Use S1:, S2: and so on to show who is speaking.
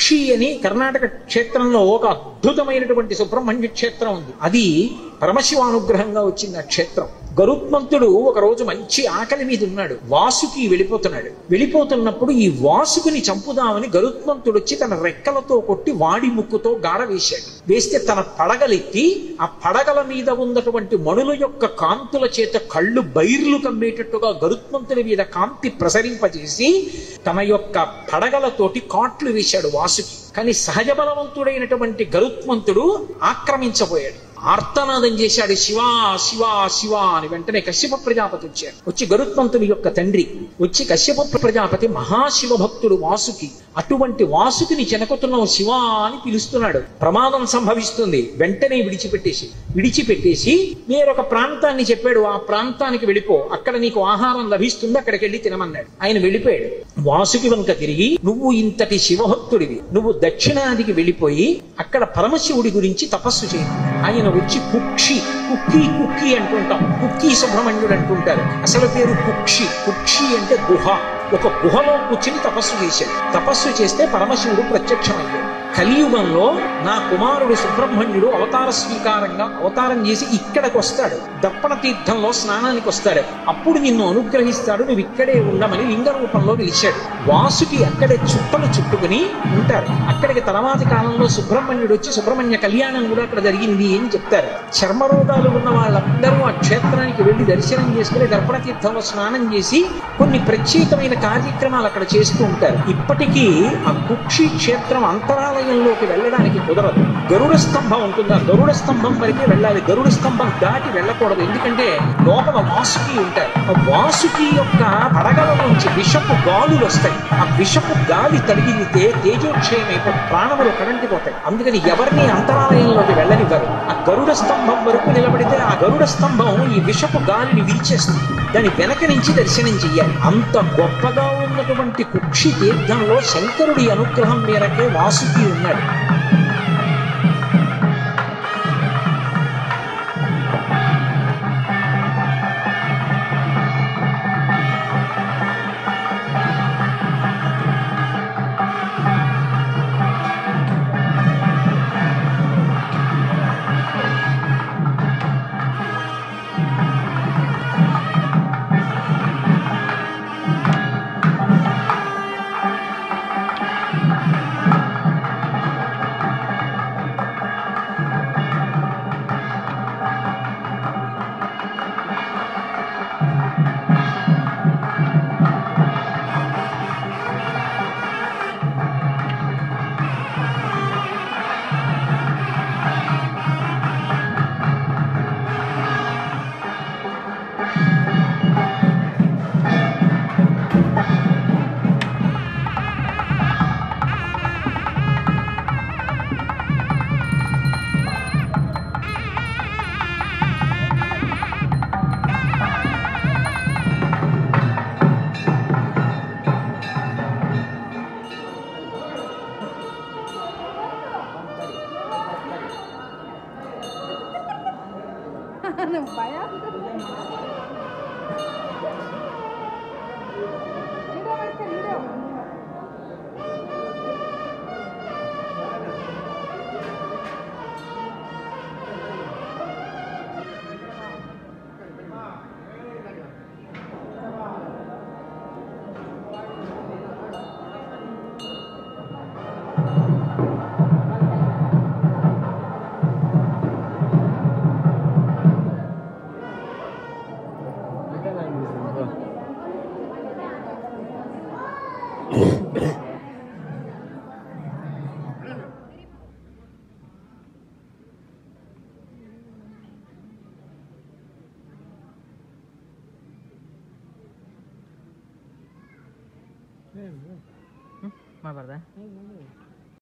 S1: కుక్షి అని కర్ణాటక క్షేత్రంలో ఒక అద్భుతమైనటువంటి సుబ్రహ్మణ్య క్షేత్రం ఉంది. అది పరమశివానుగ్రహంగా వచ్చింది ఆ క్షేత్రం. గరుత్మంతుడు ఒక రోజు మంచి ఆకలి మీద ఉన్నాడు. వాసుకి వెళ్ళిపోతున్నప్పుడు ఈ వాసుకుని చంపుదామని గరుత్మంతుడు వచ్చి తన రెక్కలతో కొట్టి వాడి ముక్కుతో గాడ వేశాడు. వేస్తే తన పడగలెత్తి ఆ పడగల మీద ఉన్నటువంటి మణుల యొక్క కాంతుల చేత కళ్ళు బైర్లు కమ్మేటట్టుగా గరుత్మంతుడి మీద కాంతి ప్రసరింపజేసి తన యొక్క పడగలతోటి కాట్లు వేశాడు వాసుకి. కానీ సహజ బలవంతుడైనటువంటి గరుత్మంతుడు ఆక్రమించబోయాడు. ఆర్తనాదం చేశాడు, శివా శివా శివా అని. వెంటనే కశ్యప ప్రజాపతి వచ్చాడు. వచ్చి గరుత్మంతుని యొక్క తండ్రి వచ్చి కశ్యప ప్రజాపతి మహాశివ భక్తుడు వాసుకి. అటువంటి వాసుకిని చెనకుతున్నావు శివా అని పిలుస్తున్నాడు. ప్రమాదం సంభవిస్తుంది. వెంటనే విడిచిపెట్టేసి వేరొక ప్రాంతాన్ని చెప్పాడు. ఆ ప్రాంతానికి వెళ్ళిపో, అక్కడ నీకు ఆహారం లభిస్తుంది, అక్కడికి వెళ్ళి తినమన్నాడు. ఆయన వెళ్ళిపోయాడు. వాసుకి వంక తిరిగి, నువ్వు ఇంతటి శివభక్తుడివి, నువ్వు దక్షిణాదికి వెళ్ళిపోయి అక్కడ పరమశివుడి గురించి తపస్సు చేయమన్నాడు. ఆయన వచ్చి కుక్కి అంటుంటాం, కుక్కీ సుబ్రహ్మణ్యుడు అంటుంటారు. అసలు పేరు కుక్షి అంటే గుహ. ఒక గుహలో కూర్చుని తపస్సు చేశాడు. తపస్సు చేస్తే పరమశివుడు ప్రత్యక్షమయ్యాడు. కలియుగంలో నా కుమారుడు సుబ్రహ్మణ్యుడు అవతారం చేసి ఇక్కడికి వస్తాడు. దప్పన తీర్థంలో స్నానానికి వస్తాడు. అప్పుడు నిన్ను అనుగ్రహిస్తాడు, నువ్వు ఇక్కడే ఉండమని లింగ రూపంలో పిలిచాడు. వాసుకి అక్కడే చుట్టలు చుట్టుకుని ఉంటారు. అక్కడికి తర్వాతి కాలంలో సుబ్రహ్మణ్యుడు వచ్చి సుబ్రహ్మణ్య కళ్యాణం కూడా అక్కడ జరిగింది అని చెప్తారు. చర్మరోగాలు ఉన్న వాళ్ళందరూ ఆ క్షేత్రానికి వెళ్లి దర్శనం చేసుకుని దర్పణ తీర్థంలో స్నానం చేసి కొన్ని ప్రత్యేకమైన కార్యక్రమాలు అక్కడ చేస్తూ ఉంటారు. ఇప్పటికీ ఆ కుక్షి క్షేత్రం అంతరాలయంలోకి వెళ్ళడానికి కుదరదు. గరుడ స్తంభం ఉంటుంది, ఆ గరుడ స్తంభం వరకే వెళ్ళాలి. గరుడ స్తంభం దాటి వెళ్ళకూడదు. ఎందుకంటే లోపల వాసుకి ఉంటారు. ఆ వాసుకి యొక్క పడగల నుంచి విషపు గాలులు వస్తాయి. ఆ విషపు గాలి తగిలితే తేజోక్షయం అయిపోయి ప్రాణములు కరంటిపోతాయి. అందుకని ఎవరిని అంతరాలయంలోకి వెళ్ళనివ్వరు. ఆ గరుడ స్తంభం వరకు నిలబడితే ఆ గరుడ స్తంభం ఈ విషపు గాలిని విరిచేస్తుంది. దాని వెనక నుంచి దర్శనం చెయ్యాలి. అంత గొప్పగా ఉన్నటువంటి కుక్షి తీర్థంలో శంకరుడి అనుగ్రహం మేరకే వాసుకి ఉన్నాడు.
S2: Vaya. Mà bảo ra.